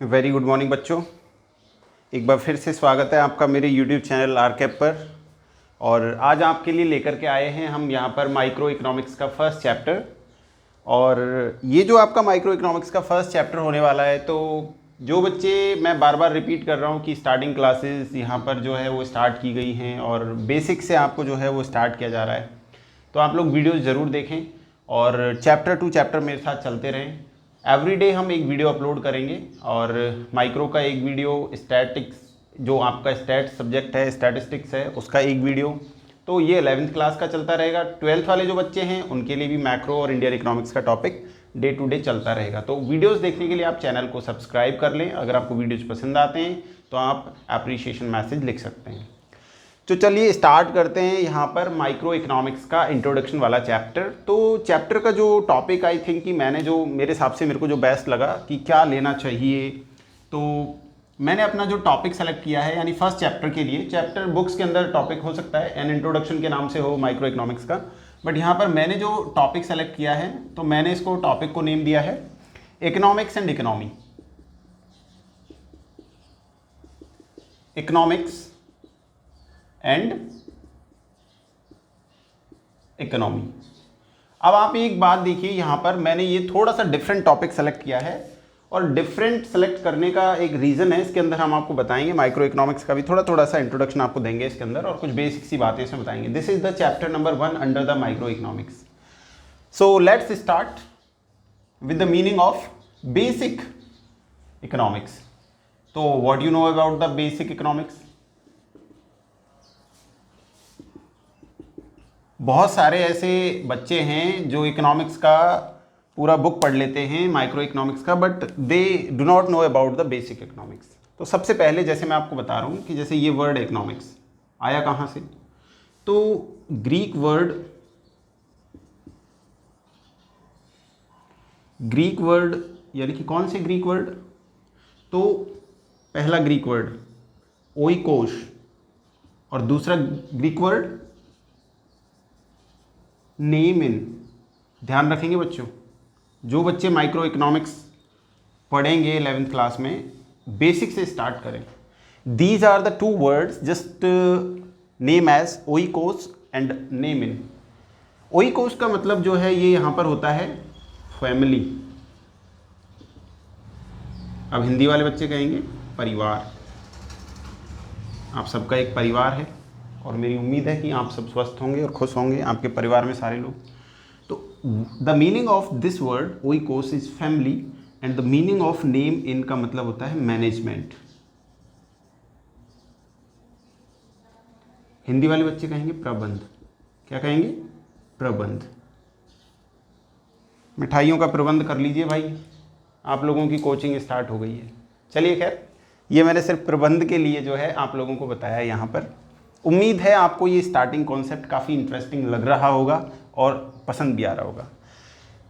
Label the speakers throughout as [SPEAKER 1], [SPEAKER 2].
[SPEAKER 1] Very good morning बच्चों। एक बार फिर से स्वागत है आपका मेरे यूट्यूब चैनल आरकेप पर। और आज आपके लिए लेकर के आए हैं हम यहाँ पर माइक्रो इकोनॉमिक्स का फर्स्ट चैप्टर। और ये जो आपका माइक्रो इकोनॉमिक्स का फर्स्ट चैप्टर होने वाला है, तो जो बच्चे, मैं बार बार रिपीट कर रहा हूँ कि स्टार्टिंग क्लासेस यहाँ पर जो है वो स्टार्ट की गई हैं और बेसिक से आपको जो है वो स्टार्ट किया जा रहा है, तो आप लोग वीडियोज़ ज़रूर देखें और चैप्टर टू चैप्टर मेरे साथ चलते रहें। एवरीडे हम एक वीडियो अपलोड करेंगे और माइक्रो का एक वीडियो, स्टैटिक्स जो आपका स्टैट सब्जेक्ट है, स्टैटिस्टिक्स है, उसका एक वीडियो। तो ये 11th क्लास का चलता रहेगा। 12th वाले जो बच्चे हैं उनके लिए भी मैक्रो और इंडियन इकोनॉमिक्स का टॉपिक डे टू डे चलता रहेगा। तो वीडियोस देखने के लिए आप चैनल को सब्सक्राइब कर लें। अगर आपको वीडियोज पसंद आते हैं तो आप अप्रिशिएशन मैसेज लिख सकते हैं। तो चलिए स्टार्ट करते हैं यहाँ पर माइक्रो इकोनॉमिक्स का इंट्रोडक्शन वाला चैप्टर। तो चैप्टर का जो टॉपिक, आई थिंक कि मैंने जो मेरे हिसाब से मेरे को जो बेस्ट लगा कि क्या लेना चाहिए, तो मैंने अपना जो टॉपिक सेलेक्ट किया है, यानी फर्स्ट चैप्टर के लिए, चैप्टर बुक्स के अंदर टॉपिक हो सकता है एन इंट्रोडक्शन के नाम से हो माइक्रो इकोनॉमिक्स का, बट यहाँ पर मैंने जो टॉपिक सेलेक्ट किया है तो मैंने इसको टॉपिक को नेम दिया है economics and economy. Economics and economy. अब आप एक बात देखिए, यहाँ पर मैंने ये थोड़ा सा डिफरेंट टॉपिक सेलेक्ट किया है और डिफरेंट सेलेक्ट करने का एक रीज़न है। इसके अंदर हम आपको बताएंगे माइक्रो इकोनॉमिक्स का भी थोड़ा सा इंट्रोडक्शन आपको देंगे इसके अंदर और कुछ बेसिक सी बातें इसमें बताएंगे। This is the chapter number 1 under the microeconomics. So let's start with the meaning of basic economics. तो what you know about the basic economics? बहुत सारे ऐसे बच्चे हैं जो इकोनॉमिक्स का पूरा बुक पढ़ लेते हैं माइक्रो इकोनॉमिक्स का, but they do not know about the basic economics. तो सबसे पहले जैसे मैं आपको बता रहा हूँ कि जैसे ये वर्ड इकोनॉमिक्स आया कहाँ से, तो ग्रीक वर्ड यानी कि कौन से ग्रीक वर्ड? तो पहला ग्रीक वर्ड ओइकोस और दूसरा ग्रीक वर्ड नेमिन। ध्यान रखेंगे बच्चों, जो बच्चे माइक्रो इकोनॉमिक्स पढ़ेंगे 11th क्लास में, बेसिक से स्टार्ट करें। These are the two words, just name as oikos and nemein. Oikos का मतलब जो है ये यहाँ पर होता है फैमिली। अब हिंदी वाले बच्चे कहेंगे परिवार। आप सबका एक परिवार है और मेरी उम्मीद है कि आप सब स्वस्थ होंगे और खुश होंगे, आपके परिवार में सारे लोग। तो the meaning of this word oikos is family and the meaning of nemein का मतलब होता है मैनेजमेंट। हिंदी वाले बच्चे कहेंगे प्रबंध। क्या कहेंगे? प्रबंध। मिठाइयों का प्रबंध कर लीजिए भाई, आप लोगों की कोचिंग स्टार्ट हो गई है। चलिए खैर, ये मैंने सिर्फ प्रबंध के लिए जो है आप लोगों को बताया यहाँ पर। उम्मीद है आपको ये स्टार्टिंग कॉन्सेप्ट काफ़ी इंटरेस्टिंग लग रहा होगा और पसंद भी आ रहा होगा।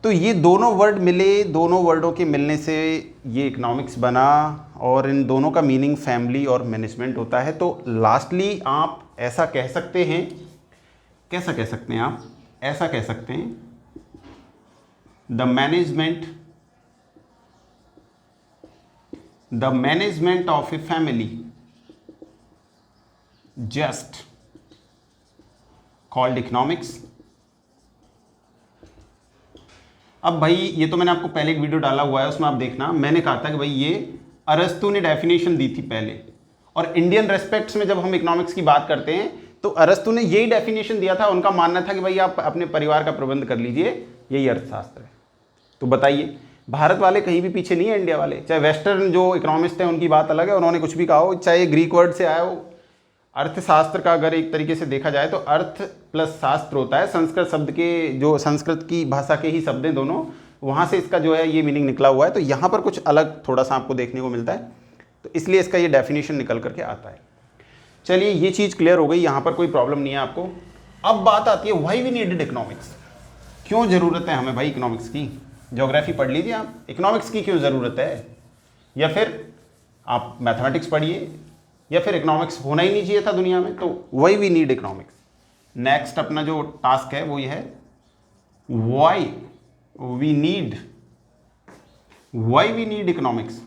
[SPEAKER 1] तो ये दोनों वर्ड मिले, दोनों वर्डों के मिलने से ये इकोनॉमिक्स बना और इन दोनों का मीनिंग फैमिली और मैनेजमेंट होता है। तो लास्टली आप ऐसा कह सकते हैं, कैसा कह सकते हैं आप? ऐसा कह सकते हैं, the management of a family just called economics. अब भाई ये तो मैंने आपको पहले एक वीडियो डाला हुआ है, उसमें आप देखना, मैंने कहा था कि भाई ये अरस्तु ने डेफिनेशन दी थी पहले, और इंडियन रेस्पेक्ट्स में जब हम इकोनॉमिक्स की बात करते हैं तो अरस्तु ने यही डेफिनेशन दिया था। उनका मानना था कि भाई आप अपने परिवार का प्रबंध कर लीजिए, यही अर्थशास्त्र है। तो बताइए, भारत वाले कहीं भी पीछे नहीं है, इंडिया वाले। चाहे वेस्टर्न जो इकोनॉमिस्ट हैं उनकी बात अलग है, उन्होंने कुछ भी कहा हो, चाहे ग्रीक वर्ड से आया हो। अर्थशास्त्र का अगर एक तरीके से देखा जाए तो अर्थ प्लस शास्त्र होता है, संस्कृत शब्द के, जो संस्कृत की भाषा के ही शब्द हैं दोनों, वहाँ से इसका जो है ये मीनिंग निकला हुआ है। तो यहाँ पर कुछ अलग थोड़ा सा आपको देखने को मिलता है, तो इसलिए इसका ये डेफिनेशन निकल करके आता है। चलिए ये चीज़ क्लियर हो गई, यहाँ पर कोई प्रॉब्लम नहीं है आपको। अब बात आती है व्हाई वी नीडेड इकोनॉमिक्स। क्यों ज़रूरत है हमें भाई इकोनॉमिक्स की? ज्योग्राफी पढ़ लीजिए आप, इकोनॉमिक्स की क्यों ज़रूरत है? या फिर आप मैथमेटिक्स पढ़िए, या फिर इकोनॉमिक्स होना ही नहीं चाहिए था दुनिया में। तो why we need economics. Next अपना जो टास्क है वो ये है, why we need economics.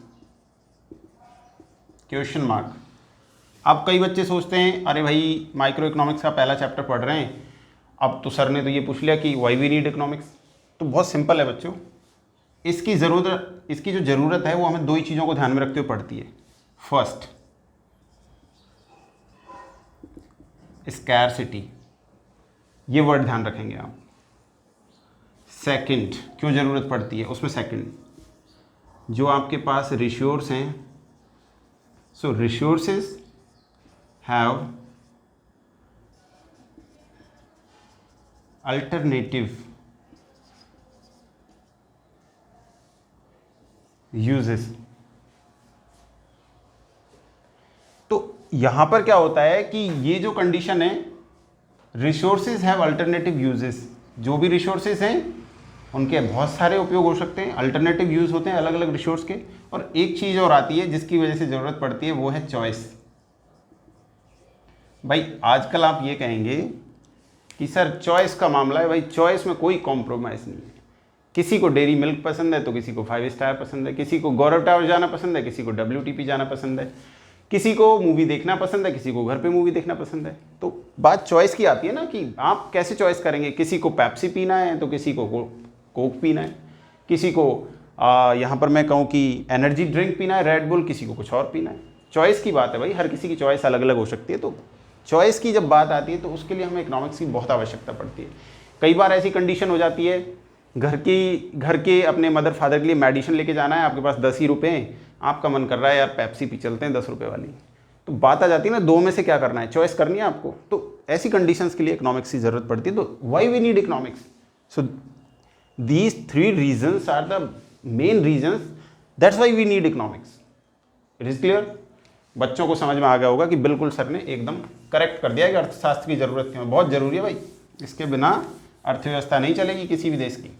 [SPEAKER 1] Question mark. अब कई बच्चे सोचते हैं अरे भाई माइक्रो इकोनॉमिक्स का पहला चैप्टर पढ़ रहे हैं, अब तो सर ने तो ये पूछ लिया कि वाई वी नीड इकोनॉमिक्स। तो बहुत सिंपल है बच्चों, इसकी जो ज़रूरत है वो हमें दो ही चीज़ों को ध्यान में रखते हुए पड़ती है। फर्स्ट, स्कैरसिटी, ये वर्ड ध्यान रखेंगे आप। सेकंड, क्यों ज़रूरत पड़ती है उसमें, सेकंड जो आपके पास रिसोर्स हैं, सो रिसोर्सेज हैव अल्टरनेटिव यूजेस। तो यहां पर क्या होता है कि ये जो कंडीशन है, रिसोर्सेज हैव अल्टरनेटिव यूजेस, जो भी रिसोर्सेज हैं उनके बहुत सारे उपयोग हो सकते हैं, अल्टरनेटिव यूज होते हैं अलग अलग रिसोर्स के। और एक चीज़ और आती है जिसकी वजह से ज़रूरत पड़ती है, वो है चॉइस। भाई आजकल आप ये कहेंगे कि सर चॉइस का मामला है, भाई चॉइस में कोई कॉम्प्रोमाइज़ नहीं है। किसी को डेयरी मिल्क पसंद है तो किसी को 5 स्टार पसंद है, किसी को गौरव टावर जाना पसंद है, किसी को WTP जाना पसंद है, किसी को मूवी देखना पसंद है, किसी को घर पे मूवी देखना पसंद है। तो बात चॉइस की आती है ना कि आप कैसे चॉइस करेंगे। किसी को पेप्सी पीना है तो किसी को कोक पीना है, किसी को यहाँ पर मैं कहूँ कि एनर्जी ड्रिंक पीना है, रेड बुल, किसी को कुछ और पीना है। चॉइस की बात है भाई, हर किसी की चॉइस अलग अलग हो सकती है। तो चॉइस की जब बात आती है तो उसके लिए हमें इकोनॉमिक्स की बहुत आवश्यकता पड़ती है। कई बार ऐसी कंडीशन हो जाती है, घर के अपने मदर फादर के लिए मेडिसिन लेके जाना है, आपके पास 10 ही रुपये हैं, आपका मन कर रहा है यार पेप्सी पी चलते हैं 10 रुपये वाली। तो बात आ जाती है ना, दो में से क्या करना है, चॉइस करनी है आपको। तो ऐसी कंडीशंस के लिए इकोनॉमिक्स की ज़रूरत पड़ती है। तो why we need economics, so these 3 reasons are the main reasons, that's why we need economics. It is clear? बच्चों को समझ में आ गया होगा कि बिल्कुल सर ने एकदम करेक्ट कर दिया कि अर्थशास्त्र की ज़रूरत क्यों है, बहुत ज़रूरी है भाई, इसके बिना अर्थव्यवस्था नहीं चलेगी किसी भी देश की।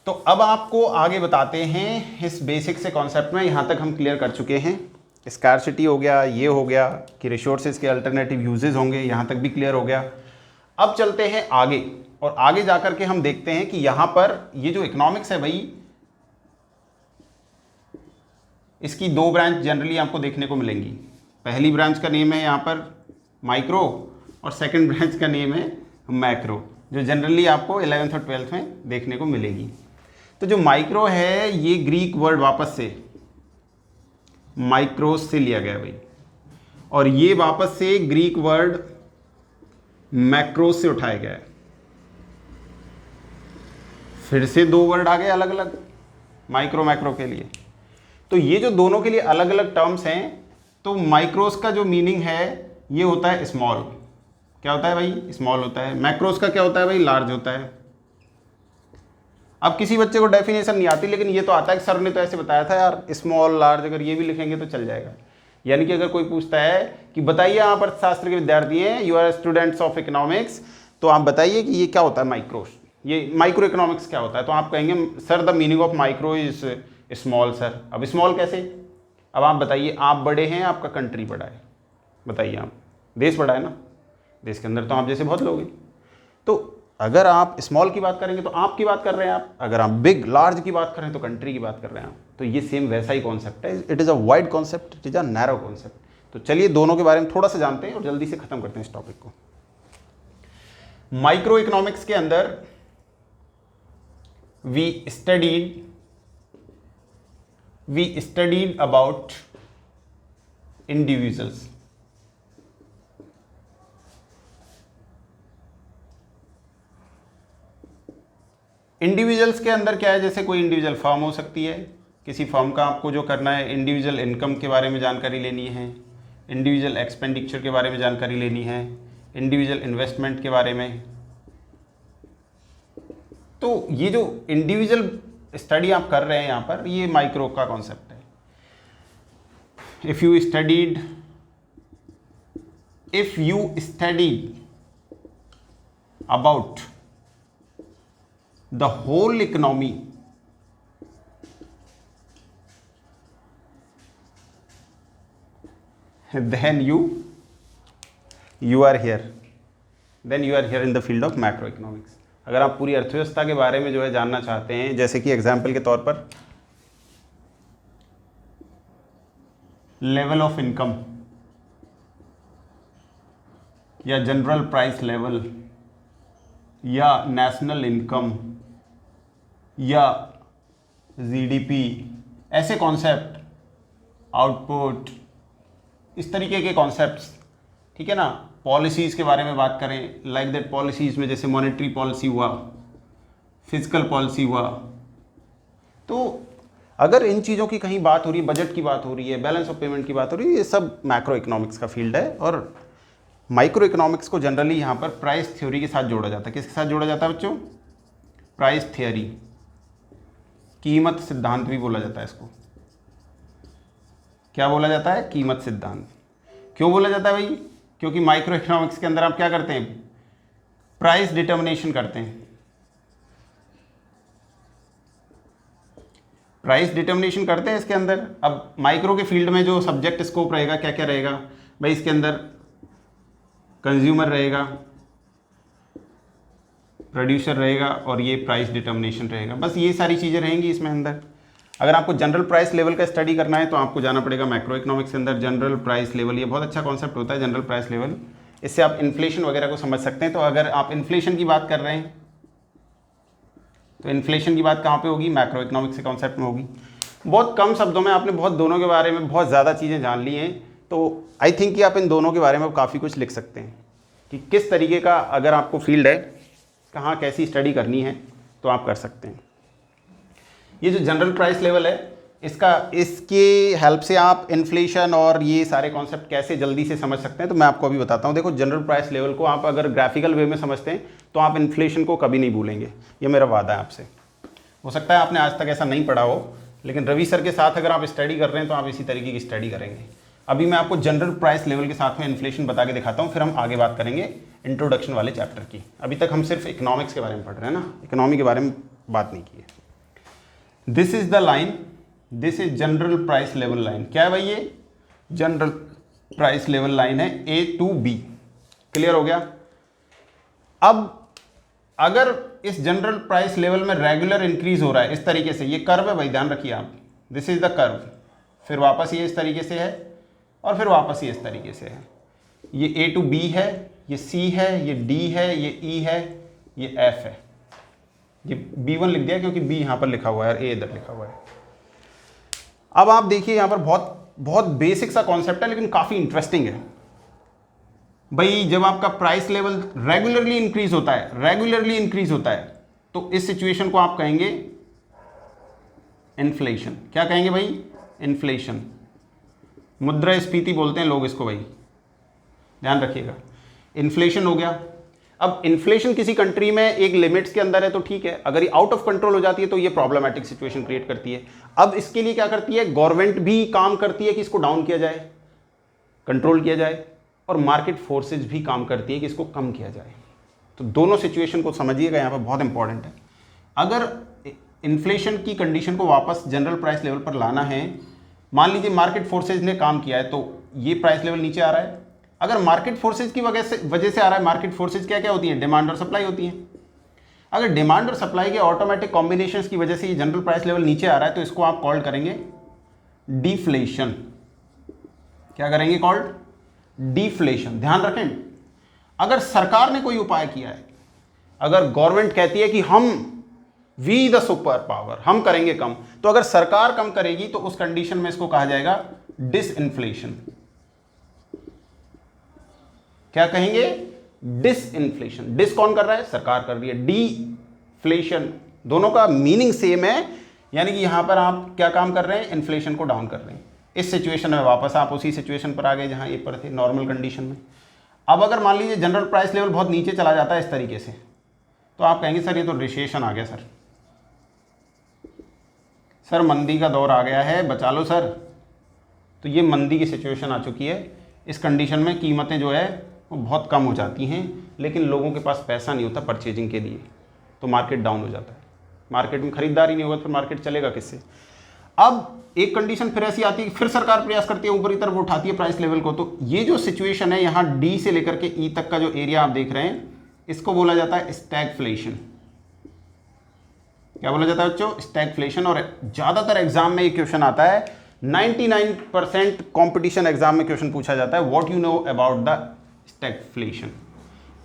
[SPEAKER 1] तो अब आपको आगे बताते हैं इस बेसिक से कॉन्सेप्ट में। यहाँ तक हम क्लियर कर चुके हैं, स्कार्सिटी हो गया, ये हो गया कि रिसोर्सेज के अल्टरनेटिव यूजेज होंगे, यहाँ तक भी क्लियर हो गया। अब चलते हैं आगे, और आगे जाकर के हम देखते हैं कि यहां पर ये जो इकोनॉमिक्स है भाई, इसकी 2 ब्रांच जनरली आपको देखने को मिलेंगी। पहली ब्रांच का नेम है यहां पर माइक्रो, और सेकंड ब्रांच का नेम है मैक्रो, जो जनरली आपको 11th और 12th में देखने को मिलेगी। तो जो माइक्रो है ये ग्रीक वर्ड वापस से माइक्रोस से लिया गया भाई, और ये वापस से ग्रीक वर्ड मैक्रोस से उठाया गया है। फिर से 2 वर्ड आ गए अलग अलग माइक्रो मैक्रो के लिए। तो ये जो दोनों के लिए अलग अलग टर्म्स हैं, तो माइक्रोस का जो मीनिंग है ये होता है स्मॉल। क्या होता है भाई, स्मॉल होता है। मैक्रोस का क्या होता है भाई, लार्ज होता है। अब किसी बच्चे को डेफिनेशन नहीं आती, लेकिन ये तो आता है कि सर ने तो ऐसे बताया था यार, स्मॉल लार्ज अगर ये भी लिखेंगे तो चल जाएगा। यानी कि अगर कोई पूछता है कि बताइए आप अर्थशास्त्र के विद्यार्थी हैं, you are students of economics, तो आप बताइए कि ये क्या होता है माइक्रोस, ये माइक्रो इकोनॉमिक्स क्या होता है। तो आप कहेंगे sir the meaning of micro is small sir. अब स्मॉल कैसे, अब आप बताइए, आप बड़े हैं, आपका कंट्री बड़ा है, बताइए आप, देश बड़ा है ना, देश के अंदर तो आप जैसे बहुत लोग हैं। तो अगर आप स्मॉल की बात करेंगे तो आप की बात कर रहे हैं आप, अगर आप बिग लार्ज की बात कर रहे हैं तो कंट्री की बात कर रहे हैं आप। तो ये सेम वैसा ही कॉन्सेप्ट है, it is a wide concept, it is a narrow concept. तो चलिए दोनों के बारे में थोड़ा सा जानते हैं और जल्दी से खत्म करते हैं इस टॉपिक को। माइक्रो इकोनॉमिक्स के अंदर we studied about individuals. Individuals के अंदर क्या है, जैसे कोई इंडिविजुअल फर्म हो सकती है, किसी फर्म का आपको जो करना है, इंडिविजुअल इनकम के बारे में जानकारी लेनी है, इंडिविजुअल एक्सपेंडिचर के बारे में जानकारी लेनी है, इंडिविजुअल इन्वेस्टमेंट के बारे में। तो ये जो इंडिविजुअल स्टडी आप कर रहे हैं यहाँ पर, ये माइक्रो का कॉन्सेप्ट है। If you studied about the whole economy, then you are here in the field of macroeconomics. अगर आप पूरी अर्थव्यवस्था के बारे में जो है जानना चाहते हैं, जैसे कि एग्जाम्पल के तौर पर लेवल ऑफ इनकम या जनरल प्राइस लेवल या नेशनल इनकम या जीडीपी, ऐसे कॉन्सेप्ट, आउटपुट, इस तरीके के कॉन्सेप्ट्स, ठीक है ना। पॉलिसीज़ के बारे में बात करें, लाइक दैट पॉलिसीज़ में जैसे मॉनेटरी पॉलिसी हुआ, फिजिकल पॉलिसी हुआ, तो अगर इन चीज़ों की कहीं बात हो रही है, बजट की बात हो रही है, बैलेंस ऑफ पेमेंट की बात हो रही है, ये सब मैक्रो इकोनॉमिक्स का फील्ड है। और माइक्रो इकोनॉमिक्स को जनरली यहाँ पर प्राइस थ्योरी के साथ जोड़ा जाता है। किसके साथ जोड़ा जाता है बच्चों? प्राइस थ्योरी, कीमत सिद्धांत भी बोला जाता है इसको। क्या बोला जाता है? कीमत सिद्धांत। क्यों बोला जाता है भाई? क्योंकि माइक्रो इकोनॉमिक्स के अंदर आप क्या करते हैं? प्राइस डिटर्मिनेशन करते हैं। प्राइस डिटर्मिनेशन करते हैं इसके अंदर। अब माइक्रो के फील्ड में जो सब्जेक्ट स्कोप रहेगा, क्या क्या रहेगा भाई? इसके अंदर कंज्यूमर रहेगा, प्रोड्यूसर रहेगा और ये प्राइस डिटर्मिनेशन रहेगा। बस ये सारी चीज़ें रहेंगी इसमें अंदर। अगर आपको जनरल प्राइस लेवल का स्टडी करना है तो आपको जाना पड़ेगा मैक्रो इकोनॉमिक्स के अंदर। जनरल प्राइस लेवल, ये बहुत अच्छा कॉन्सेप्ट होता है जनरल प्राइस लेवल। इससे आप इन्फ्लेशन वगैरह को समझ सकते हैं। तो अगर आप इन्फ्लेशन की बात कर रहे हैं तो इन्फ्लेशन की बात कहाँ पे होगी? मैक्रो इकोनॉमिक्स के कॉन्सेप्ट में होगी। बहुत कम शब्दों में आपने बहुत दोनों के बारे में बहुत ज़्यादा चीज़ें जान ली हैं, तो आई थिंक कि आप इन दोनों के बारे में काफ़ी कुछ लिख सकते हैं कि किस तरीके का अगर आपको फील्ड है, कहाँ कैसी स्टडी करनी है, तो आप कर सकते हैं। ये जो जनरल प्राइस लेवल है, इसके हेल्प से आप इन्फ्लेशन और ये सारे कॉन्सेप्ट कैसे जल्दी से समझ सकते हैं, तो मैं आपको अभी बताता हूँ। देखो, जनरल प्राइस लेवल को आप अगर ग्राफिकल वे में समझते हैं तो आप इन्फ्लेशन को कभी नहीं भूलेंगे, ये मेरा वादा है आपसे। हो सकता है आपने आज तक ऐसा नहीं पढ़ा हो, लेकिन रवि सर के साथ अगर आप स्टडी कर रहे हैं तो आप इसी तरीके की स्टडी करेंगे। अभी मैं आपको जनरल प्राइस लेवल के साथ में इन्फ्लेशन बता के दिखाता हूँ, फिर हम आगे बात करेंगे इंट्रोडक्शन वाले चैप्टर की। अभी तक हम सिर्फ इकोनॉमिक्स के बारे में पढ़ रहे हैं ना, इकोनॉमी के बारे में बात नहीं की है। This is the line, this is general price level line. क्या है भाई? ये जनरल प्राइस लेवल लाइन है, A to B। क्लियर हो गया? अब अगर इस जनरल प्राइस लेवल में रेगुलर इंक्रीज हो रहा है इस तरीके से, ये कर्व है भाई, ध्यान रखिए आप, दिस इज द कर्व, फिर वापस ये इस तरीके से है और फिर वापस ये इस तरीके से है। ये A to B है, ये C है, ये D है, ये E है, ये F है। ये B1 लिख दिया क्योंकि B यहाँ पर लिखा हुआ है और A इधर लिखा हुआ है। अब आप देखिए यहाँ पर बहुत बहुत बेसिक सा कॉन्सेप्ट है, लेकिन काफ़ी इंटरेस्टिंग है भाई। जब आपका प्राइस लेवल रेगुलरली इंक्रीज होता है, तो इस सिचुएशन को आप कहेंगे इन्फ्लेशन। क्या कहेंगे भाई? इन्फ्लेशन। मुद्रास्फीति बोलते हैं लोग इसको भाई, ध्यान रखिएगा। इन्फ्लेशन हो गया। अब इन्फ्लेशन किसी कंट्री में एक लिमिट्स के अंदर है तो ठीक है, अगर ये आउट ऑफ कंट्रोल हो जाती है तो ये प्रॉब्लमेटिक सिचुएशन क्रिएट करती है। अब इसके लिए क्या करती है? गवर्नमेंट भी काम करती है कि इसको डाउन किया जाए, कंट्रोल किया जाए, और मार्केट फोर्सेज भी काम करती है कि इसको कम किया जाए। तो दोनों सिचुएशन को समझिएगा, यहाँ पर बहुत इंपॉर्टेंट है। अगर इन्फ्लेशन की कंडीशन को वापस जनरल प्राइस लेवल पर लाना है, मान लीजिए मार्केट फोर्सेज ने काम किया है तो ये प्राइस लेवल नीचे आ रहा है। अगर मार्केट फोर्सेज की वजह से आ रहा है, मार्केट फोर्सेज क्या क्या होती हैं? डिमांड और सप्लाई होती हैं। अगर डिमांड और सप्लाई के ऑटोमेटिक कॉम्बिनेशंस की वजह से ये जनरल प्राइस लेवल नीचे आ रहा है तो इसको आप कॉल्ड करेंगे डिफ्लेशन। क्या करेंगे? Called deflation. ध्यान रखें, अगर सरकार ने कोई उपाय किया है, अगर गवर्नमेंट कहती है कि हम वी द सुपर पावर, हम करेंगे कम, तो अगर सरकार कम करेगी तो उस कंडीशन में इसको कहा जाएगा डिसइन्फ्लेशन। क्या कहेंगे? डिसइन्फ्लेशन। डिस कौन कर रहा है? सरकार कर रही है। डीफ्लेशन, दोनों का मीनिंग सेम है, यानी कि यहां पर आप क्या काम कर रहे हैं? इन्फ्लेशन को डाउन कर रहे हैं। इस सिचुएशन में वापस आप उसी सिचुएशन पर आ गए जहां ये पर थे, नॉर्मल कंडीशन में। अब अगर मान लीजिए जनरल प्राइस लेवल बहुत नीचे चला जाता है इस तरीके से, तो आप कहेंगे सर ये तो रिसेशन आ गया, सर मंदी का दौर आ गया है, बचा लो सर। तो ये मंदी की सिचुएशन आ चुकी है। इस कंडीशन में कीमतें जो है वो बहुत कम हो जाती हैं, लेकिन लोगों के पास पैसा नहीं होता परचेजिंग के लिए, तो मार्केट डाउन हो जाता है। मार्केट में खरीदारी नहीं होगा तो फिर मार्केट चलेगा किससे? अब एक कंडीशन फिर ऐसी आती है कि फिर सरकार प्रयास करती है ऊपर की तरफ उठाती है प्राइस लेवल को। तो ये जो सिचुएशन है यहाँ डी से लेकर के ई तक का जो एरिया आप देख रहे हैं, इसको बोला जाता है स्टैगफ्लेशन। क्या बोला जाता है बच्चों? स्टैगफ्लेशन। और ज़्यादातर एग्जाम में ये क्वेश्चन आता है 99% कंपटीशन एग्जाम में क्वेश्चन पूछा जाता है, what you know about the stagflation.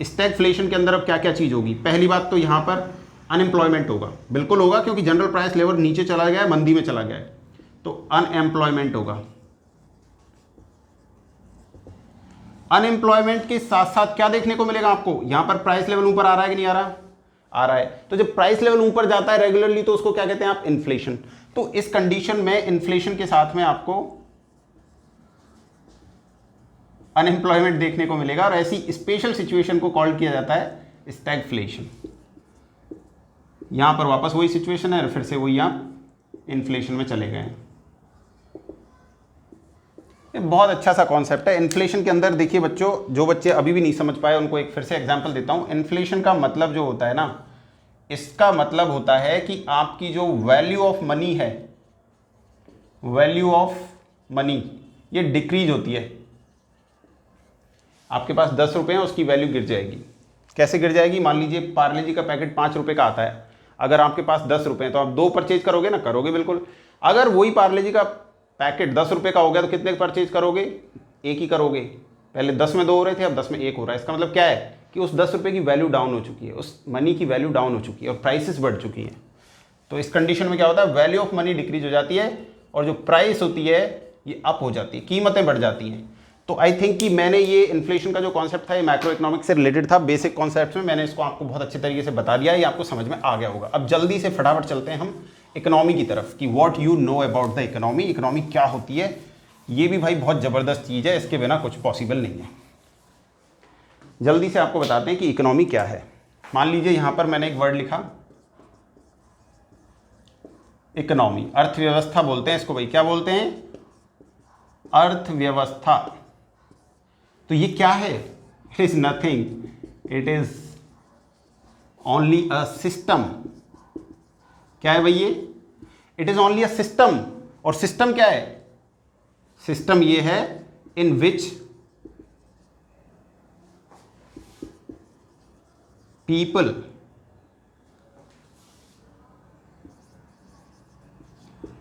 [SPEAKER 1] Stagflation के अंदर अब क्या क्या चीज़ होगी? पहली बात तो यहाँ पर अनएम्प्लॉयमेंट होगा, बिल्कुल होगा, क्योंकि जनरल प्राइस लेवल नीचे चला गया है, मंदी में चला गया है, तो अनएम्प्लॉयमेंट होगा। अनएम्प्लॉयमेंट के साथ साथ क्या देखने को मिलेगा आपको? यहां पर प्राइस लेवल ऊपर आ रहा है कि नहीं आ रहा? आ रहा है। तो जब प्राइस लेवल ऊपर जाता है रेगुलरली तो उसको क्या कहते हैं आप? इन्फ्लेशन। तो इस कंडीशन में इन्फ्लेशन के साथ में आपको अनएम्प्लॉयमेंट देखने को मिलेगा, और ऐसी स्पेशल सिचुएशन को कॉल किया जाता है स्टैगफ्लेशन। यहां पर वापस वही सिचुएशन है, फिर से वही आप इन्फ्लेशन में चले गए हैं। बहुत अच्छा सा कॉन्सेप्ट है। इन्फ्लेशन के अंदर देखिए बच्चों, जो बच्चे अभी भी नहीं समझ पाए उनको एक फिर से एग्जांपल देता हूँ। इन्फ्लेशन का मतलब जो होता है ना, इसका मतलब होता है कि आपकी जो वैल्यू ऑफ मनी है, वैल्यू ऑफ मनी ये डिक्रीज होती है। आपके पास 10 रुपये हैं, उसकी वैल्यू गिर जाएगी। कैसे गिर जाएगी? मान लीजिए पार्ले जी का पैकेट 5 रुपये का आता है, अगर आपके पास 10 रुपये हैं तो आप 2 परचेज करोगे ना? करोगे बिल्कुल। अगर वही पार्ले जी का पैकेट 10 रुपये का हो गया तो कितने परचेज करोगे? 1 ही करोगे। पहले 10 में 2 हो रहे थे, अब 10 में 1 हो रहा है। इसका मतलब क्या है कि उस 10 रुपये की वैल्यू डाउन हो चुकी है, उस मनी की वैल्यू डाउन हो चुकी है और प्राइसेस बढ़ चुकी हैं। तो इस कंडीशन में क्या होता है? वैल्यू ऑफ मनी डिक्रीज हो जाती है और जो प्राइस होती है ये अप हो जाती है, कीमतें बढ़ जाती हैं। तो आई थिंक कि मैंने ये इन्फ्लेशन का जो कॉन्सेप्ट था ये मैक्रो इकोनॉमिक्स से रिलेटेड था। बेसिक कॉन्सेप्ट्स में मैंने इसको आपको बहुत अच्छे तरीके से बता दिया, ये आपको समझ में आ गया होगा। अब जल्दी से फटाफट चलते हैं हम इकोनॉमी की तरफ कि what you know about the economy. Economy क्या होती है? ये भी भाई बहुत ज़बरदस्त चीज़ है, इसके बिना कुछ पॉसिबल नहीं है। जल्दी से आपको बताते हैं कि इकोनॉमी क्या है। मान लीजिए यहाँ पर मैंने एक वर्ड लिखा इकोनॉमी, अर्थव्यवस्था बोलते हैं इसको भाई। क्या बोलते हैं? अर्थव्यवस्था। तो ये क्या है? It is nothing, it is only a system. क्या है भाई ये? It is only a system. और सिस्टम क्या है? सिस्टम ये है in which people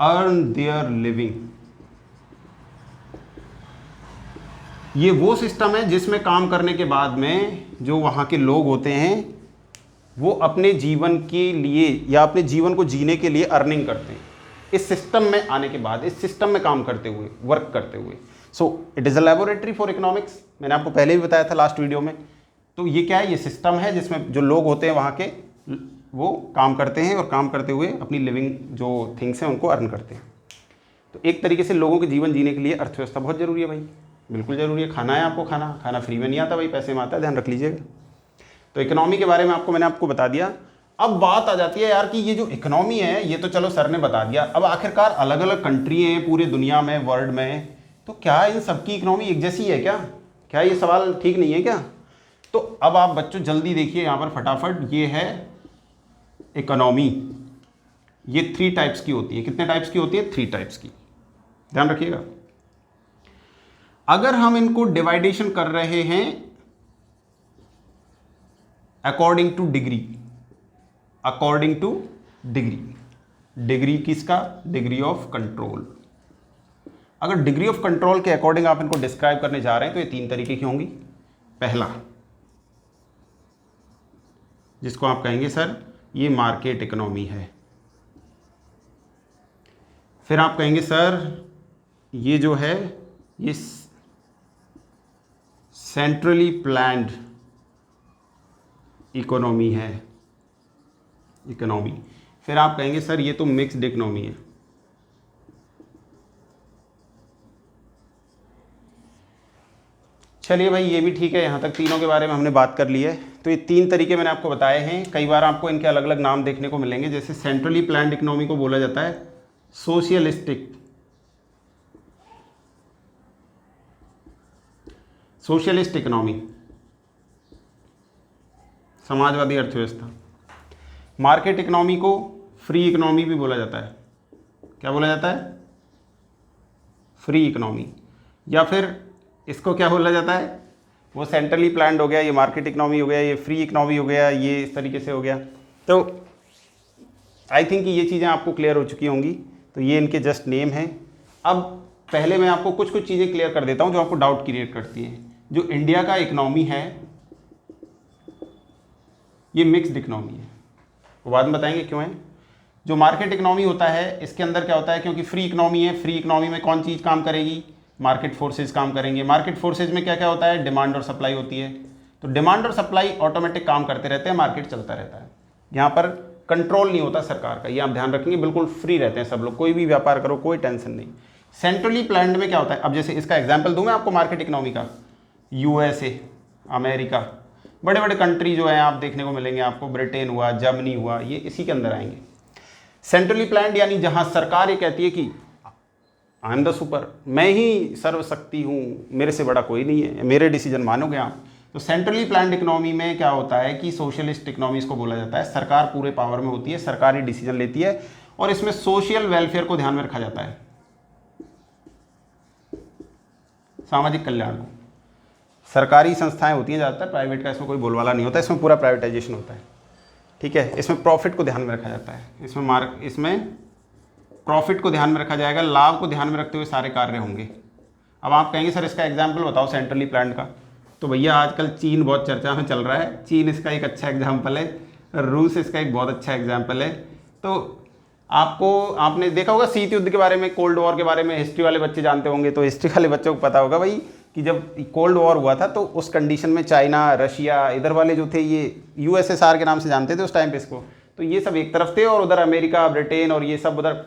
[SPEAKER 1] earn their living. ये वो सिस्टम है जिसमें काम करने के बाद में जो वहाँ के लोग होते हैं वो अपने जीवन के लिए या अपने जीवन को जीने के लिए अर्निंग करते हैं। इस सिस्टम में आने के बाद, इस सिस्टम में काम करते हुए, वर्क करते हुए। So it is a laboratory for economics. मैंने आपको पहले भी बताया था लास्ट वीडियो में। तो ये क्या है? ये सिस्टम है जिसमें जो लोग होते हैं वहाँ के, वो काम करते हैं और काम करते हुए अपनी लिविंग जो थिंग्स हैं उनको अर्न करते हैं। तो एक तरीके से लोगों के जीवन जीने के लिए अर्थव्यवस्था बहुत ज़रूरी है भाई, बिल्कुल ज़रूरी है। खाना है आपको, खाना फ्री में नहीं आता भाई, पैसे में आता है, ध्यान रख लीजिएगा। तो इकोनॉमी के बारे में मैंने आपको बता दिया। अब बात आ जाती है यार कि ये जो इकोनॉमी है ये तो चलो सर ने बता दिया, अब आखिरकार अलग अलग कंट्री हैं पूरे दुनिया में, वर्ल्ड में, तो क्या इन सबकी इकोनॉमी एक जैसी है क्या? क्या ये सवाल ठीक नहीं है क्या? तो अब आप बच्चों जल्दी देखिए यहाँ पर फटाफट, ये है इकोनॉमी। ये 3 टाइप्स की होती है। कितने टाइप्स की होती है? 3 टाइप्स की, ध्यान रखिएगा। अगर हम इनको डिवाइडेशन कर रहे हैं according to degree, according to degree, degree किसका? Degree of control. अगर डिग्री ऑफ कंट्रोल के अकॉर्डिंग आप इनको डिस्क्राइब करने जा रहे हैं तो ये 3 तरीके की होंगी। पहला, जिसको आप कहेंगे सर ये मार्केट इकोनॉमी है। फिर आप कहेंगे सर ये जो है ये सेंट्रली प्लान्ड इकोनॉमी है, इकोनॉमी। फिर आप कहेंगे सर ये तो मिक्स्ड इकोनॉमी है। चलिए भाई ये भी ठीक है, यहाँ तक तीनों के बारे में हमने बात कर ली है। तो ये 3 तरीके मैंने आपको बताए हैं। कई बार आपको इनके अलग अलग नाम देखने को मिलेंगे, जैसे सेंट्रली प्लान्ड इकोनॉमी को बोला जाता है सोशलिस्टिक, सोशलिस्ट इकोनॉमी, समाजवादी अर्थव्यवस्था। मार्केट इकोनॉमी को फ्री इकोनॉमी भी बोला जाता है। क्या बोला जाता है? Free economy. या फिर इसको क्या बोला जाता है? वो सेंट्रली प्लान्ड हो गया, ये मार्केट इकोनॉमी हो गया, ये फ्री इकोनॉमी हो गया, ये इस तरीके से हो गया। तो आई थिंक कि ये चीज़ें आपको क्लियर हो चुकी होंगी। तो ये इनके जस्ट नेम हैं। अब पहले मैं आपको कुछ कुछ चीज़ें क्लियर कर देता हूं जो आपको डाउट क्रिएट करती हैं। जो इंडिया का इकोनॉमी है ये मिक्स्ड इकोनॉमी है, वो बाद में बताएंगे क्यों है। जो मार्केट इकोनॉमी होता है इसके अंदर क्या होता है, क्योंकि फ्री इकोनॉमी है, फ्री इकोनॉमी में कौन चीज़ काम करेगी, मार्केट फोर्सेज काम करेंगे। मार्केट फोर्सेज में क्या क्या होता है, डिमांड और सप्लाई होती है। तो डिमांड और सप्लाई ऑटोमेटिक काम करते रहते हैं, मार्केट चलता रहता है। यहाँ पर कंट्रोल नहीं होता सरकार का, ये आप ध्यान रखेंगे, बिल्कुल फ्री रहते हैं सब लोग, कोई भी व्यापार करो कोई टेंशन नहीं। सेंट्रली प्लान्ड में क्या होता है, अब जैसे इसका एग्जाम्पल दूँ मैं आपको मार्केट इकोनॉमी का, यूएसए, अमेरिका, बड़े बड़े कंट्री जो हैं आप देखने को मिलेंगे आपको, ब्रिटेन हुआ, जर्मनी हुआ, ये इसी के अंदर आएंगे। सेंट्रली प्लान्ड यानी जहाँ सरकार ये कहती है कि आई एम द सुपर, मैं ही सर्वशक्ति हूँ, मेरे से बड़ा कोई नहीं है, मेरे डिसीजन मानोगे आप। तो सेंट्रली प्लान्ड इकोनॉमी में क्या होता है कि सोशलिस्ट इकोनॉमी इसको बोला जाता है, सरकार पूरे पावर में होती है, सरकार ही डिसीजन लेती है और इसमें सोशल वेलफेयर को ध्यान में रखा जाता है, सामाजिक कल्याण को। सरकारी संस्थाएं होती हैं ज़्यादातर, प्राइवेट का इसमें कोई बोलवाला नहीं होता, इसमें पूरा प्राइवेटाइजेशन होता है, ठीक है। इसमें प्रॉफिट को ध्यान में रखा जाता है, इसमें प्रॉफिट को ध्यान में रखा जाएगा, लाभ को ध्यान में रखते हुए सारे कार्य होंगे। अब आप कहेंगे सर इसका एग्जाम्पल बताओ सेंट्रली प्लान्ड का, तो भैया आजकल चीन बहुत चर्चा में चल रहा है, चीन इसका एक अच्छा एग्जाम्पल है, रूस इसका एक बहुत अच्छा एग्जाम्पल है। तो आपने देखा होगा शीत युद्ध के बारे में, कोल्ड वॉर के बारे में, हिस्ट्री वाले बच्चे जानते होंगे, तो हिस्ट्री वाले बच्चों को पता होगा भाई कि जब कोल्ड वॉर हुआ था तो उस कंडीशन में चाइना, रशिया, इधर वाले जो थे ये यूएसएसआर के नाम से जानते थे उस टाइम पे इसको, तो ये सब एक तरफ थे और उधर अमेरिका, ब्रिटेन और ये सब उधर।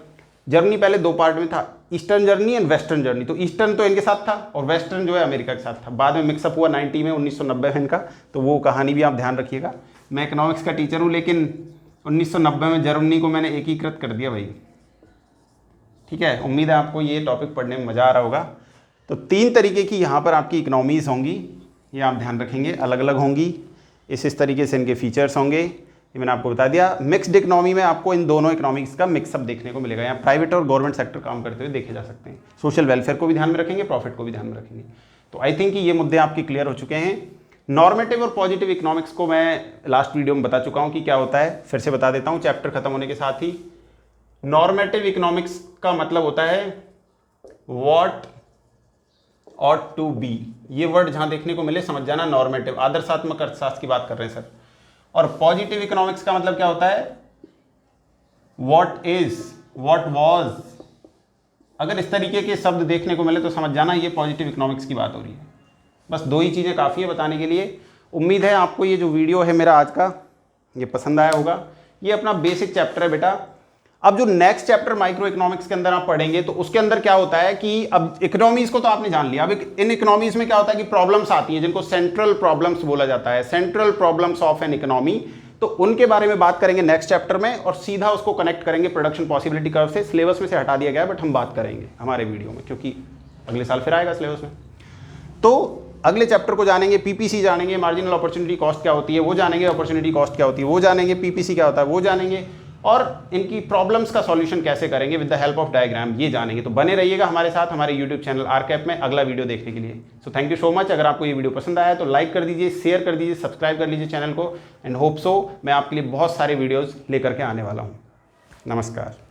[SPEAKER 1] जर्मनी पहले दो पार्ट में था, eastern journey and western journey. तो ईस्टर्न तो इनके साथ था और वेस्टर्न जो है अमेरिका के साथ था। बाद में मिक्सअप हुआ 1990 में इनका, तो वो कहानी भी आप ध्यान रखिएगा। मैं इकोनॉमिक्स का टीचर हूँ लेकिन 1990 में जर्मनी को मैंने एकीकृत कर दिया भाई, ठीक है। उम्मीद है आपको ये टॉपिक पढ़ने में मज़ा आ रहा होगा। तो 3 तरीके की यहाँ पर आपकी इकोनॉमीज़ होंगी, ये आप ध्यान रखेंगे, अलग अलग होंगी, इस तरीके से इनके फीचर्स होंगे, ये मैंने आपको बता दिया। मिक्स्ड इकोनॉमी में आपको इन दोनों इकोनॉमिक्स का मिक्सअप देखने को मिलेगा, यहाँ प्राइवेट और गवर्नमेंट सेक्टर काम करते हुए देखे जा सकते हैं। सोशल वेलफेयर को भी ध्यान में रखेंगे, प्रॉफिट को भी ध्यान में रखेंगे। तो आई थिंक ये मुद्दे आपके क्लियर हो चुके हैं। नॉर्मेटिव और पॉजिटिव इकोनॉमिक्स को मैं लास्ट वीडियो में बता चुका हूँ कि क्या होता है, फिर से बता देता हूँ चैप्टर खत्म होने के साथ ही। नॉर्मेटिव इकोनॉमिक्स का मतलब होता है व्हाट ऑट टू बी, ये वर्ड जहाँ देखने को मिले समझ जाना नॉर्मेटिव, आदर्शात्मक अर्थशास्त्र की बात कर रहे हैं सर। और पॉजिटिव इकोनॉमिक्स का मतलब क्या होता है, व्हाट इज, व्हाट वाज। अगर इस तरीके के शब्द देखने को मिले तो समझ जाना ये पॉजिटिव इकोनॉमिक्स की बात हो रही है। बस 2 ही चीज़ें काफ़ी है बताने के लिए। उम्मीद है आपको ये जो वीडियो है मेरा आज का ये पसंद आया होगा। ये अपना बेसिक चैप्टर है बेटा। अब जो नेक्स्ट चैप्टर माइक्रो इकोनॉमिक्स के अंदर आप पढ़ेंगे तो उसके अंदर क्या होता है कि अब इकोनॉमीज को तो आपने जान लिया, अब इन इकोनॉमीज में क्या होता है कि प्रॉब्लम्स आती हैं जिनको सेंट्रल प्रॉब्लम्स बोला जाता है, central problems of an economy. तो उनके बारे में बात करेंगे नेक्स्ट चैप्टर में और सीधा उसको कनेक्ट करेंगे प्रोडक्शन पॉसिबिलिटी कर्व से। सिलेबस में से हटा दिया गया है बट हम बात करेंगे हमारे वीडियो में, क्योंकि अगले साल फिर आएगा सिलेबस में। तो अगले चैप्टर को जानेंगे, पीपीसी जानेंगे, मार्जिनल अपॉर्चुनिटी कॉस्ट क्या होती है वो जानेंगे, अपॉर्चुनिटी कॉस्ट क्या होती है वो जानेंगे, पीपीसी क्या होता है वो जानेंगे, और इनकी प्रॉब्लम्स का सॉल्यूशन कैसे करेंगे with the help of diagram, ये जानेंगे। तो बने रहिएगा हमारे साथ हमारे यूट्यूब चैनल आरकेप में अगला वीडियो देखने के लिए। So thank you so much. अगर आपको ये वीडियो पसंद आया तो लाइक कर दीजिए, शेयर कर दीजिए, सब्सक्राइब कर लीजिए चैनल को, एंड होप सो मैं आपके लिए बहुत सारे वीडियोज़ लेकर के आने वाला हूँ। नमस्कार।